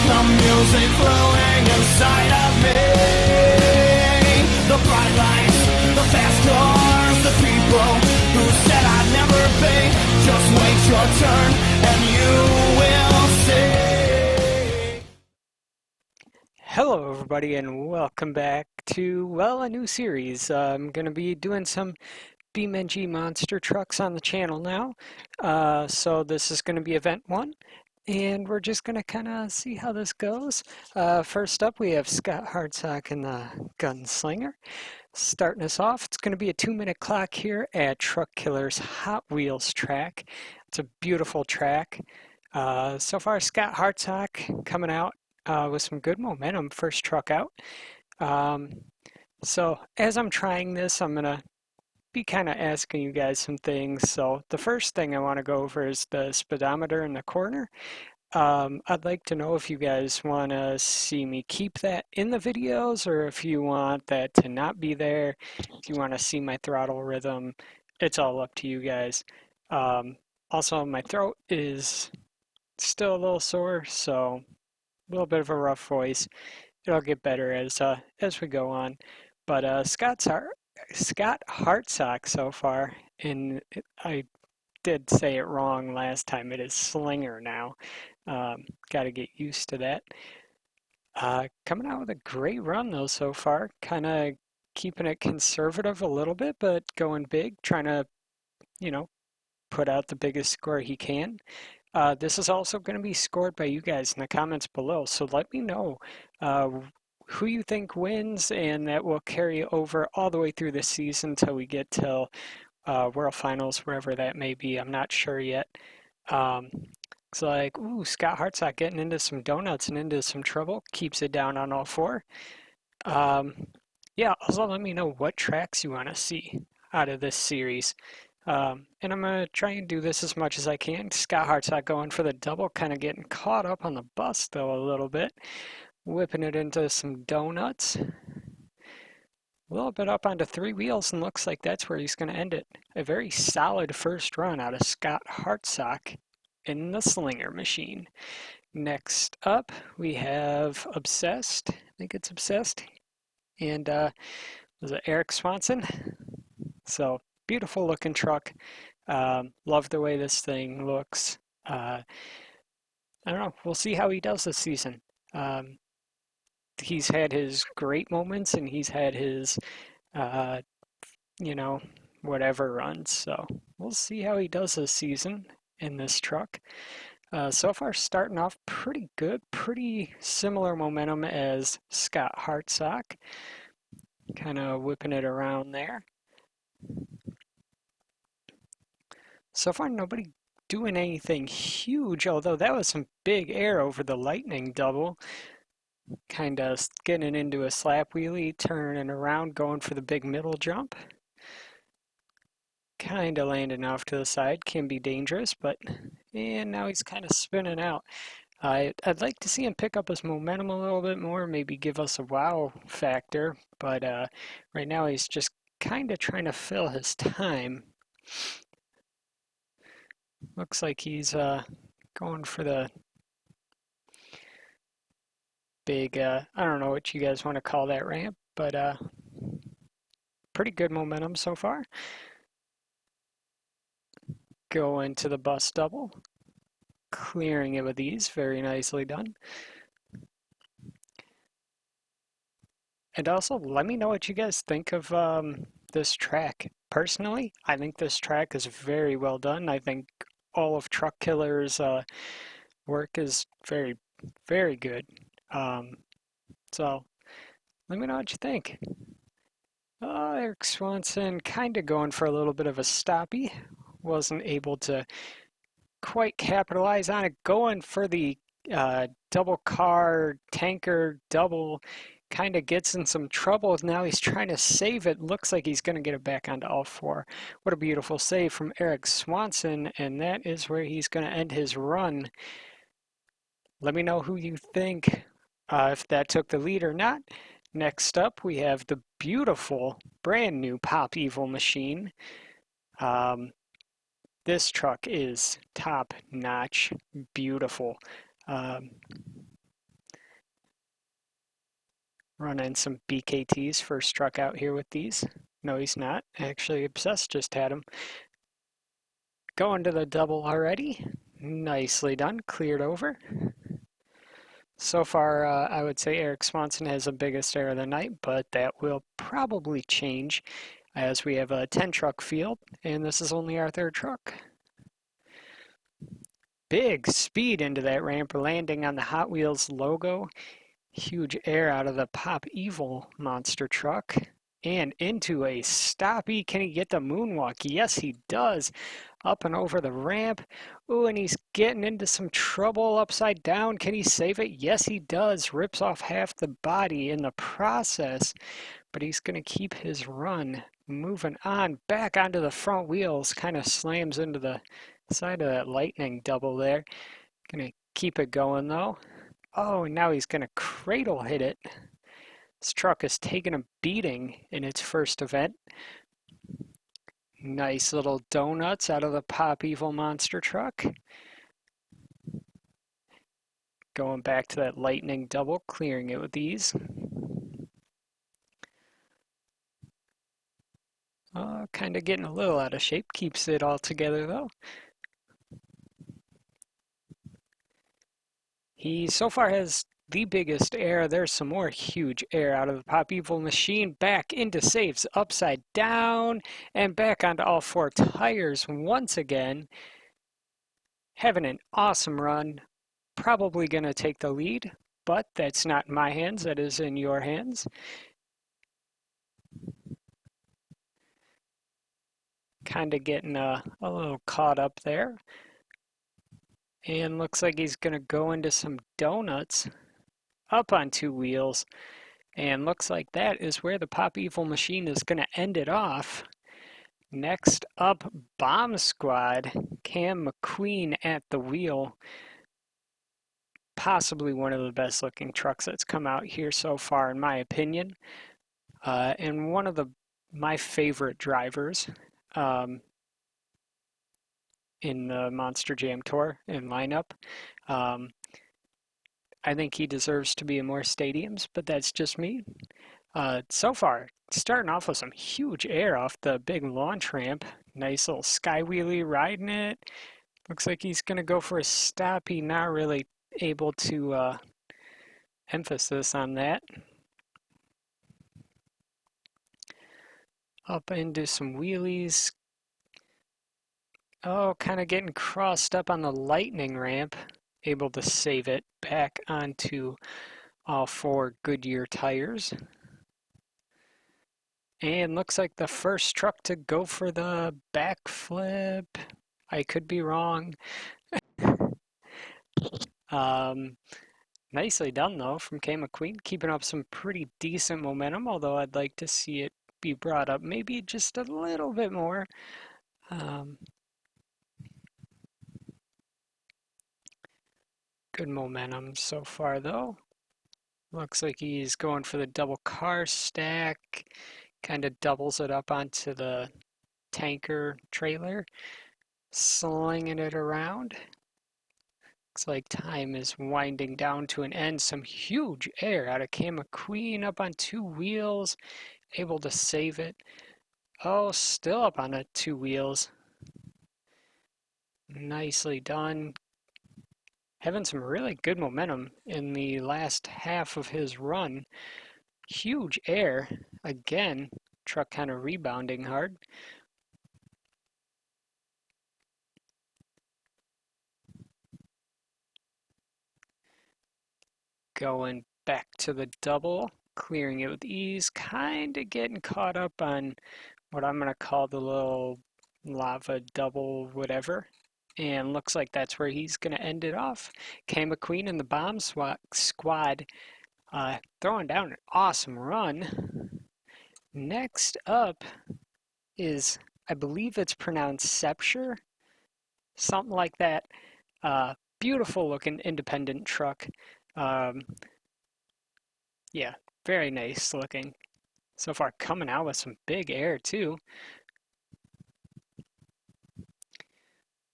the music flowing inside of me. The bright lights, the fast cars, the people who said I'd never be. Just wait your turn and you will see. Hello everybody and welcome back to, well, a new series. I'm going to be doing some BeamNG monster trucks on the channel now. So this is going to be event 1. And we're just going to kind of see how this goes. First up, we have Scott Hardsock and the Gunslinger. Starting us off, it's going to be a 2-minute clock here at Truck Killer's Hot Wheels track. It's a beautiful track. So far, Scott Hardsock coming out with some good momentum, first truck out. So as I'm trying this, I'm going to be kind of asking you guys some things. So the first thing I want to go over is the speedometer in the corner. I'd like to know if you guys want to see me keep that in the videos or if you want that to not be there. If you want to see my throttle rhythm, it's all up to you guys. Also, my throat is still a little sore, so a little bit of a rough voice. It'll get better as we go on. But Scott Hartsock so far, and I did say it wrong last time. It is Slinger now. Got to get used to that. Coming out with a great run though so far. Kind of keeping it conservative a little bit, but going big, trying to, put out the biggest score he can. This is also going to be scored by you guys in the comments below, so let me know who you think wins, and that will carry over all the way through the season till we get till World Finals, wherever that may be. I'm not sure yet. It's like, ooh, Scott Hartsock getting into some donuts and into some trouble. Keeps it down on all four. Yeah, also let me know what tracks you want to see out of this series. And I'm going to try and do this as much as I can. Scott Hartsock going for the double, kind of getting caught up on the bus though a little bit. Whipping it into some donuts. A little bit up onto 3 wheels, and looks like that's where he's going to end it. A very solid first run out of Scott Hartsock in the Slinger machine. Next up, we have Obsessed. I think it's Obsessed. And was it Eric Swanson? So, beautiful looking truck. Love the way this thing looks. I don't know. We'll see how he does this season. He's had his great moments and he's had his, whatever runs. So we'll see how he does this season in this truck. So far, starting off pretty good, pretty similar momentum as Scott Hartsock. Kind of whipping it around there. So far, nobody doing anything huge, although that was some big air over the lightning double. Kind of getting into a slap wheelie, turning around, going for the big middle jump. Kind of landing off to the side, can be dangerous, and now he's kind of spinning out. I'd like to see him pick up his momentum a little bit more, maybe give us a wow factor, but right now he's just kind of trying to fill his time. Looks like he's going for the big, I don't know what you guys want to call that ramp, but pretty good momentum so far. Go into the bus double, clearing it with ease, very nicely done. And also, let me know what you guys think of this track. Personally, I think this track is very well done. I think all of Truck Killer's work is very, very good. So let me know what you think. Eric Swanson kind of going for a little bit of a stoppie. Wasn't able to quite capitalize on it. Going for the double car tanker double. Kind of gets in some trouble. Now he's trying to save it. Looks like he's going to get it back onto all four. What a beautiful save from Eric Swanson. And that is where he's going to end his run. Let me know who you think. If that took the lead or not. Next up, we have the beautiful, brand new Pop Evil machine. This truck is top notch, beautiful. Running some BKTs, first truck out here with these. No, he's not. Actually, Obsessed just had him. Going to the double already. Nicely done. Cleared over. So far, I would say Eric Swanson has the biggest air of the night, but that will probably change as we have a 10 truck field, and this is only our third truck. Big speed into that ramp, landing on the Hot Wheels logo. Huge air out of the Pop Evil monster truck. And into a stoppie. Can he get the moonwalk? Yes, he does. Up and over the ramp. Ooh, and he's getting into some trouble upside down. Can he save it? Yes, he does. Rips off half the body in the process. But he's going to keep his run. Moving on. Back onto the front wheels. Kind of slams into the side of that lightning double there. Going to keep it going, though. Oh, and now he's going to cradle hit it. This truck has taken a beating in its first event. Nice little donuts out of the Pop Evil monster truck. Going back to that lightning double, clearing it with ease. Kind of getting a little out of shape. Keeps it all together though. He so far has the biggest air. There's some more huge air out of the Pop Evil machine. Back into saves, upside down, and back onto all four tires once again. Having an awesome run. Probably going to take the lead, but that's not in my hands. That is in your hands. Kind of getting a little caught up there. And looks like he's going to go into some donuts up on two wheels. And looks like that is where the Pop Evil machine is going to end it off. Next up, Bomb Squad. Cam McQueen at the wheel. Possibly one of the best looking trucks that's come out here so far, in my opinion. And one of my favorite drivers in the Monster Jam Tour and lineup. I think he deserves to be in more stadiums, but that's just me. So far, starting off with some huge air off the big launch ramp. Nice little sky wheelie riding it. Looks like he's going to go for a stop. He's not really able to emphasis on that. Up into some wheelies. Oh, kind of getting crossed up on the lightning ramp. Able to save it back onto all four Goodyear tires. And looks like the first truck to go for the backflip. I could be wrong. Nicely done though from K McQueen, keeping up some pretty decent momentum, although I'd like to see it be brought up maybe just a little bit more. Good momentum so far though. Looks like he's going for the double car stack, kind of doubles it up onto the tanker trailer, slinging it around. Looks like time is winding down to an end. Some huge air out of Cam McQueen up on two wheels, able to save it. Oh, still up on the two wheels. Nicely done. Having some really good momentum in the last half of his run. Huge air. Again, truck kind of rebounding hard. Going back to the double, clearing it with ease, kind of getting caught up on what I'm going to call the little lava double whatever. And looks like that's where he's going to end it off. K McQueen and the Bomb Squad throwing down an awesome run. Next up is, I believe it's pronounced Scepter, something like that. Beautiful looking independent truck. Yeah, very nice looking. So far coming out with some big air too.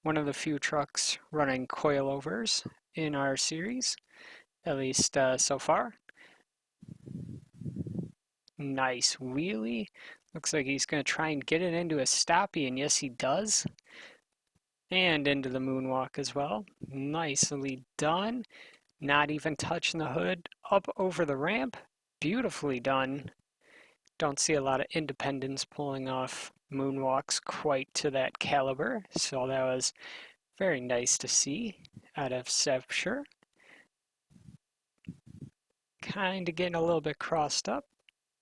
One of the few trucks running coilovers in our series, at least so far. Nice wheelie. Looks like he's going to try and get it into a stoppie, and yes, he does. And into the moonwalk as well. Nicely done. Not even touching the hood. Up over the ramp. Beautifully done. Don't see a lot of independents pulling off moonwalks quite to that caliber, so that was very nice to see out of Scepter. Kind of getting a little bit crossed up,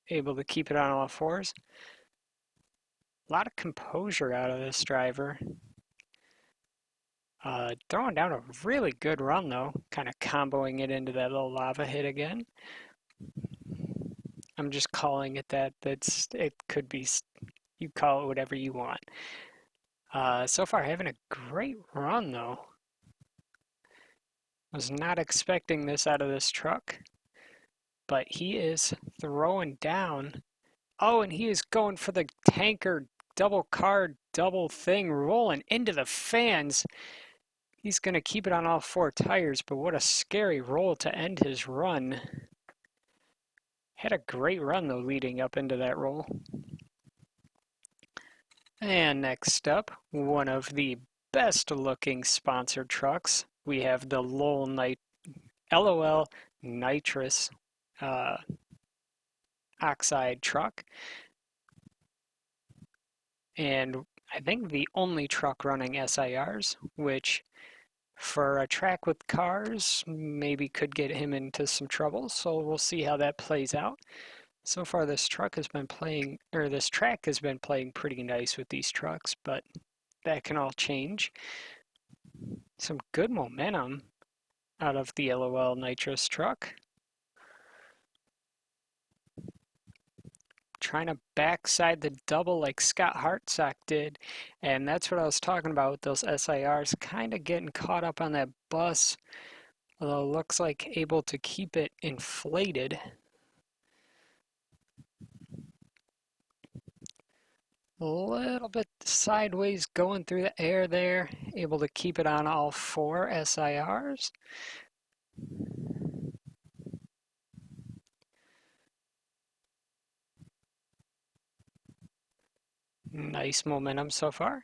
able to keep it on all fours. A lot of composure out of this driver. Throwing down a really good run though, kind of comboing it into that little lava hit again. I'm just calling it that. It could be, you call it whatever you want. So far having a great run though. Was not expecting this out of this truck, but he is throwing down. Oh, and he is going for the tanker double car double thing, rolling into the fans. He's going to keep it on all four tires, but what a scary roll to end his run. Had a great run though leading up into that roll. And next up, one of the best looking sponsored trucks. We have the LOL nitrous oxide truck. And I think the only truck running SIRs, which for a track with cars maybe could get him into some trouble. So we'll see how that plays out. So far this track has been playing pretty nice with these trucks, but that can all change. Some good momentum out of the LOL nitrous truck. Trying to backside the double like Scott Hartsock did, and that's what I was talking about with those SIRs, kind of getting caught up on that bus, although it looks like able to keep it inflated. A little bit sideways going through the air there, able to keep it on all four SIRs. Nice momentum so far.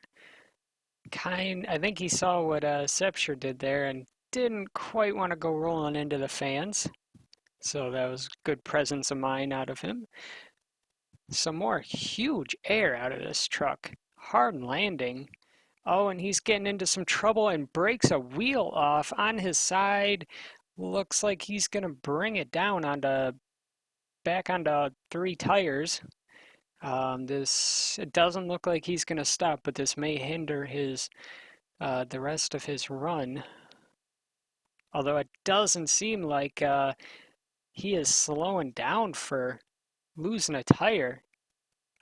I think he saw what Scepter did there and didn't quite want to go rolling into the fans. So that was good presence of mind out of him. Some more huge air out of this truck. Hard landing. Oh, and he's getting into some trouble and breaks a wheel off on his side. Looks like he's going to bring it down back onto three tires. It doesn't look like he's going to stop, but this may hinder the rest of his run. Although it doesn't seem like he is slowing down for losing a tire.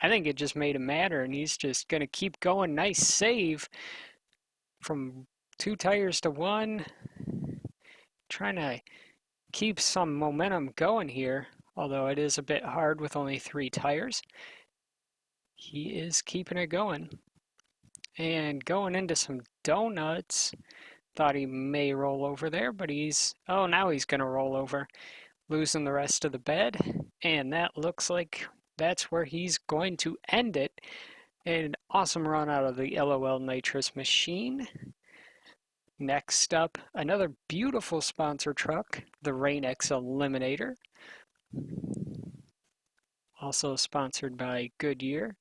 I think it just made him madder, and he's just going to keep going. Nice save from two tires to one. Trying to keep some momentum going here, although it is a bit hard with only three tires. He is keeping it going. And going into some donuts. Thought he may roll over there, but now he's going to roll over, losing the rest of the bed. And that looks like that's where he's going to end it. An awesome run out of the LOL nitrous machine. Next up, another beautiful sponsor truck, the Rainx Eliminator. Also sponsored by Goodyear,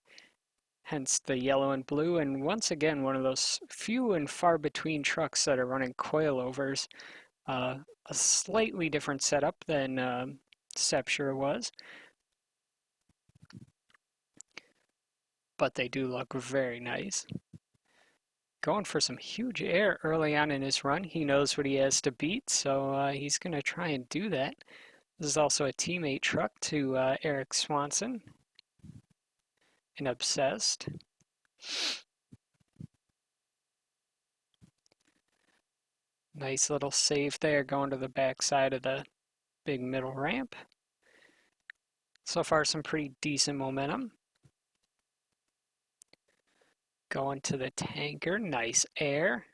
hence the yellow and blue, and once again one of those few and far between trucks that are running coilovers. A slightly different setup than Scepter was, but they do look very nice. Going for some huge air early on in his run. He knows what he has to beat, so he's going to try and do that. This is also a teammate truck to Eric Swanson in Obsessed. Nice little save there, going to the back side of the big middle ramp. So far, some pretty decent momentum. Going to the tanker, nice air.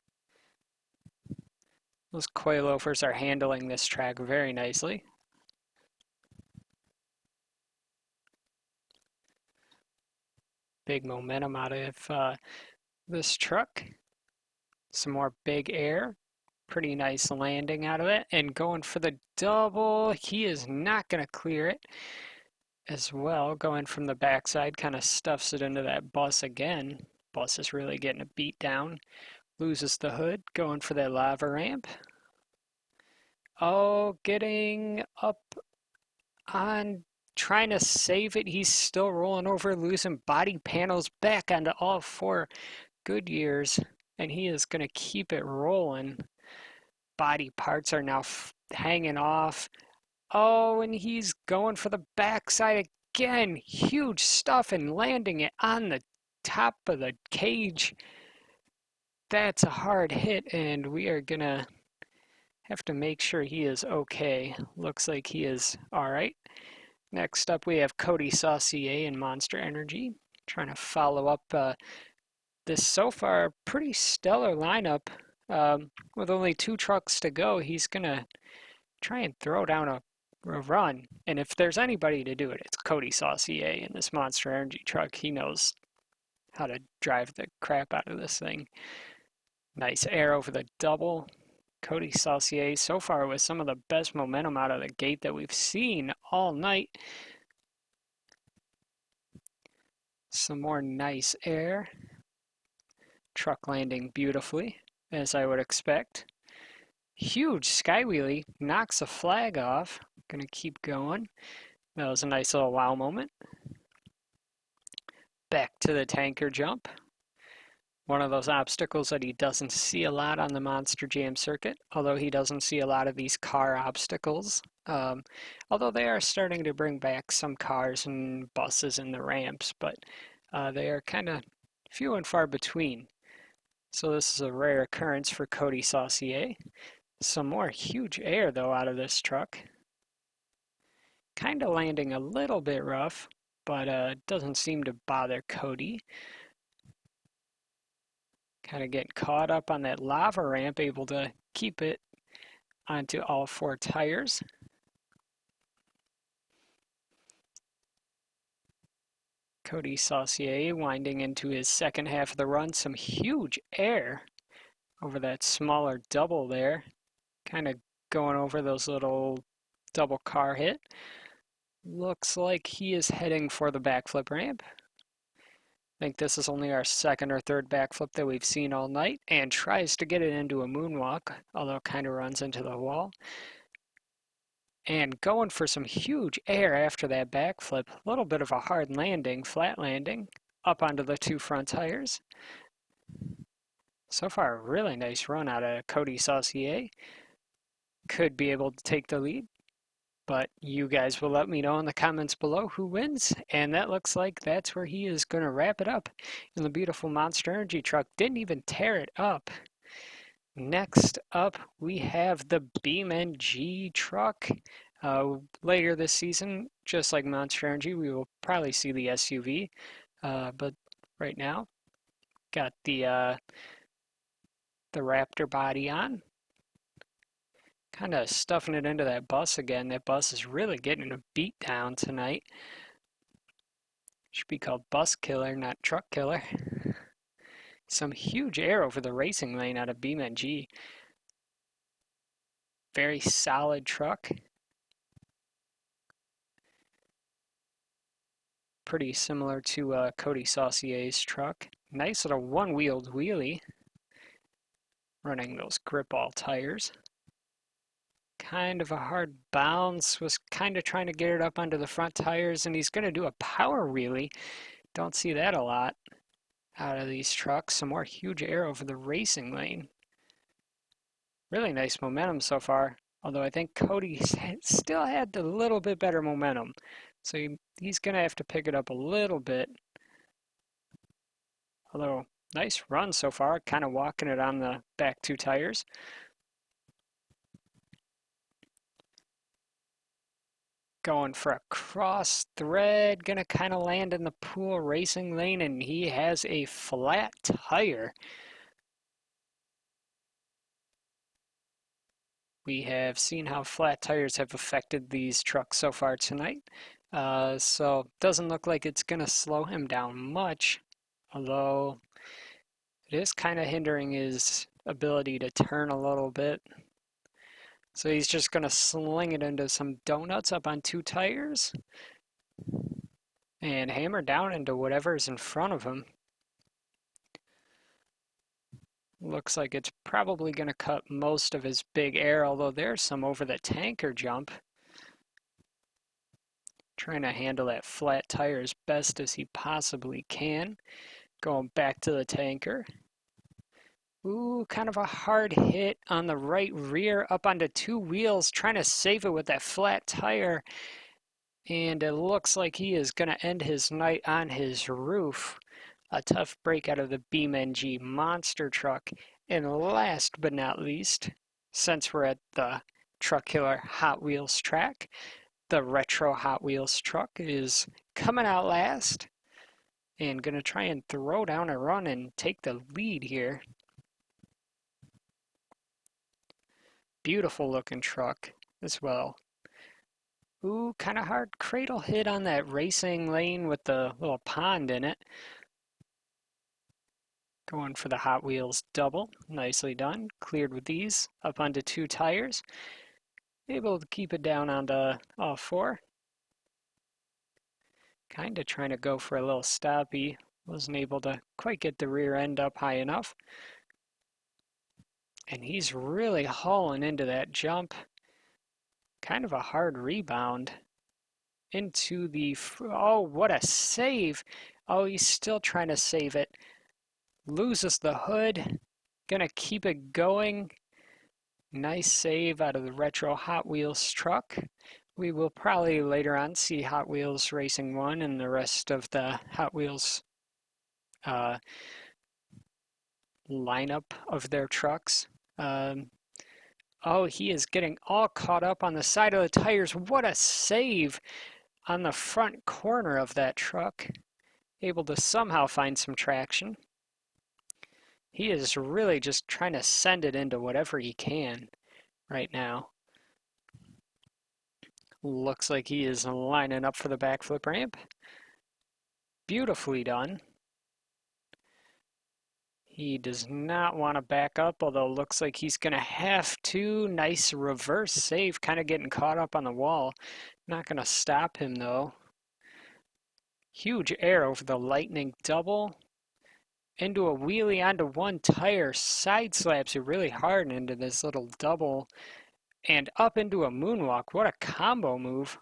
Those coilovers are handling this track very nicely. big momentum out of this truck. Some more big air. Pretty nice landing out of it. And going for the double. He is not going to clear it as well. Going from the backside, kind of stuffs it into that bus again. Bus is really getting a beat down. Loses the hood. Going for that lava ramp. Oh, getting up on trying to save it. He's still rolling over, losing body panels back onto all four Goodyears, and he is going to keep it rolling. Body parts are now hanging off. Oh, and he's going for the backside again. Huge stuff and landing it on the top of the cage. That's a hard hit, and we are going to have to make sure he is okay. Looks like he is all right. Next up, we have Cody Saucier and Monster Energy. Trying to follow up this so far pretty stellar lineup. With only 2 trucks to go, he's going to try and throw down a run. And if there's anybody to do it, it's Cody Saucier in this Monster Energy truck. He knows how to drive the crap out of this thing. Nice air over the double. Cody Saucier so far with some of the best momentum out of the gate that we've seen all night. Some more nice air. Truck landing beautifully, as I would expect. Huge sky wheelie, knocks a flag off. Gonna keep going. That was a nice little wow moment. Back to the tanker jump. One of those obstacles that he doesn't see a lot on the Monster Jam circuit, although he doesn't see a lot of these car obstacles. Although they are starting to bring back some cars and buses in the ramps, but they are kind of few and far between. So this is a rare occurrence for Cody Saucier. Some more huge air, though, out of this truck. Kind of landing a little bit rough, but doesn't seem to bother Cody. Kind of getting caught up on that lava ramp, able to keep it onto all 4 tires. Cody Saucier winding into his second half of the run. Some huge air over that smaller double there. Kind of going over those little double car hit. Looks like he is heading for the backflip ramp. I think this is only our second or third backflip that we've seen all night, and tries to get it into a moonwalk, although kind of runs into the wall. And going for some huge air after that backflip. A little bit of a hard landing, flat landing, up onto the 2 front tires. So far, a really nice run out of Cody Saucier. Could be able to take the lead, but you guys will let me know in the comments below who wins, and that looks like that's where he is going to wrap it up in the beautiful Monster Energy truck. Didn't even tear it up. Next up, we have the BeamNG truck. Later this season, just like Monster Energy, we will probably see the SUV, but right now, got the Raptor body on. Kind of stuffing it into that bus again. That bus is really getting a beat down tonight. Should be called Bus Killer, not Truck Killer. Some huge air over the racing lane out of BeamNG. Very solid truck. Pretty similar to Cody Saucier's truck. Nice little one-wheeled wheelie. Running those grip ball tires. Kind of a hard bounce, was kind of trying to get it up onto the front tires, and he's going to do a power wheelie. Don't see that a lot out of these trucks. Some more huge air over the racing lane. Really nice momentum so far, although I think Cody still had a little bit better momentum. So he's going to have to pick it up a little bit. Although, nice run so far, kind of walking it on the back 2 tires. Going for a cross thread, gonna kind of land in the pool racing lane, and he has a flat tire. We have seen how flat tires have affected these trucks so far tonight, so doesn't look like it's gonna slow him down much. although it is kind of hindering his ability to turn a little bit. So he's just going to sling it into some donuts up on 2 tires and hammer down into whatever's in front of him. Looks like it's probably going to cut most of his big air, although there's some over the tanker jump. Trying to handle that flat tire as best as he possibly can. Going back to the tanker. Ooh, kind of a hard hit on the right rear up onto 2 wheels, trying to save it with that flat tire. And it looks like he is going to end his night on his roof. A tough break out of the BeamNG monster truck. And last but not least, since we're at the Truck Killer Hot Wheels track, the retro Hot Wheels truck is coming out last and going to try and throw down a run and take the lead here. Beautiful looking truck as well. Ooh, kind of hard cradle hit on that racing lane with the little pond in it. Going for the Hot Wheels double. Nicely done. Cleared with these. Up onto 2 tires. Able to keep it down onto all 4. Kind of trying to go for a little stoppy. Wasn't able to quite get the rear end up high enough. And he's really hauling into that jump. Kind of a hard rebound. Into the... Oh, what a save! Oh, he's still trying to save it. Loses the hood. Gonna keep it going. Nice save out of the retro Hot Wheels truck. We will probably later on see Hot Wheels Racing 1 and the rest of the Hot Wheels lineup of their trucks. Oh, he is getting all caught up on the side of the tires. What a save on the front corner of that truck. Able to somehow find some traction. He is really just trying to send it into whatever he can right now. Looks like he is lining up for the backflip ramp. Beautifully done. He does not want to back up, although it looks like he's going to have to. Nice reverse save, kind of getting caught up on the wall. Not going to stop him, though. Huge air over the lightning double. Into a wheelie onto 1 tire. Side slaps it really hard into this little double. And up into a moonwalk. What a combo move.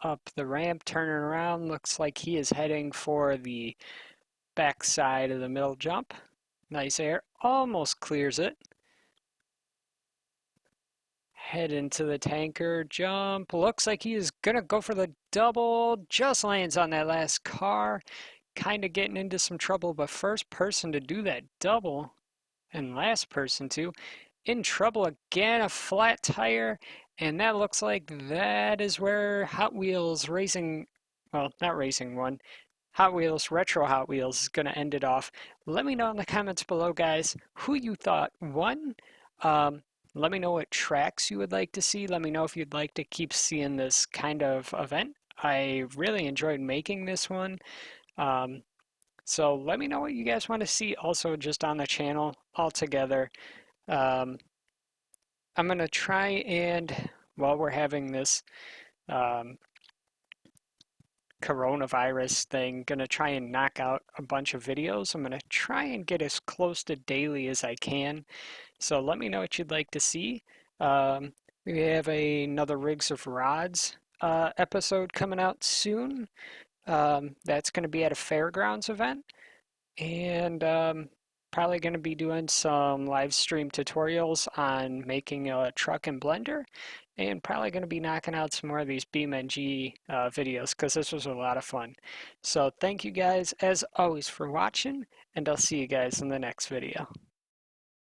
Up the ramp, turning around. Looks like he is heading for the back side of the middle jump. Nice air. Almost clears it. Head into the tanker jump. Looks like he is going to go for the double. Just lands on that last car. Kind of getting into some trouble, but first person to do that double. And last person to. In trouble again, a flat tire. And that looks like that is where Hot Wheels Racing, well, not Racing 1, Hot Wheels, Retro Hot Wheels is going to end it off. Let me know in the comments below, guys, who you thought won. Let me know what tracks you would like to see. Let me know if you'd like to keep seeing this kind of event. I really enjoyed making this one. So let me know what you guys want to see also just on the channel altogether. I'm going to try and, while we're having this coronavirus thing, going to try and knock out a bunch of videos. I'm going to try and get as close to daily as I can. So let me know what you'd like to see. We have another Rigs of Rods episode coming out soon. That's going to be at a fairgrounds event. And probably going to be doing some live stream tutorials on making a truck in Blender, and probably going to be knocking out some more of these BeamNG videos because this was a lot of fun. So thank you guys as always for watching, and I'll see you guys in the next video.